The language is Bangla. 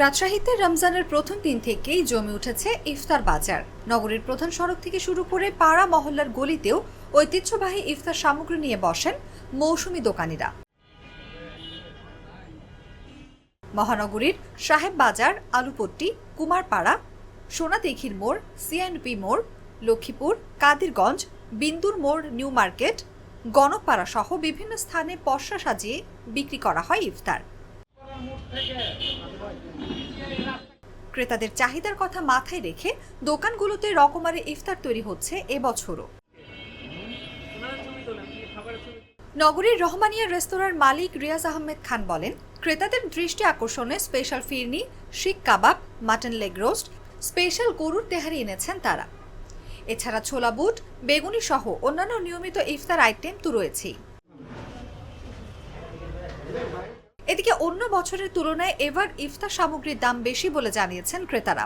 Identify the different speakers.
Speaker 1: রাজশাহীতে রমজানের প্রথম দিন থেকেই জমে উঠেছে ইফতার বাজার। নগরীর প্রধান সড়ক থেকে শুরু করে পাড়া মহল্লার গলিতেও ঐতিহ্যবাহী ইফতার সামগ্রী নিয়ে বসেন মৌসুমী দোকানিরা। মহানগরীর সাহেব বাজার, আলুপট্টি, কুমারপাড়া, সোনাদিঘির মোড়, সিএনপি মোড়, লক্ষ্মীপুর, কাদিরগঞ্জ, বিন্দুর মোড়, নিউ মার্কেট, গণকপাড়া সহ বিভিন্ন স্থানে পসরা সাজিয়ে বিক্রি করা হয় ইফতার। ক্রেতাদের চাহিদার কথা মাথায় রেখে দোকানগুলোতে রকমারি ইফতার তৈরি হচ্ছে এবছরও। নগরীর রহমানিয়া রেস্তোরাঁর মালিক রিয়াজ আহমেদ খান বলেন, ক্রেতাদের দৃষ্টি আকর্ষণে স্পেশাল ফিরনি, শিক কাবাব, মাটন লেগ রোস্ট, স্পেশাল গরুর তেহারি এনেছেন তারা। এছাড়া ছোলা বুট, বেগুনি সহ অন্যান্য নিয়মিত ইফতার আইটেম তো রয়েছেই। এদিকে অন্য বছরের তুলনায় এবার ইফতার সামগ্রীর দাম বেশি বলে জানিয়েছেন ক্রেতারা।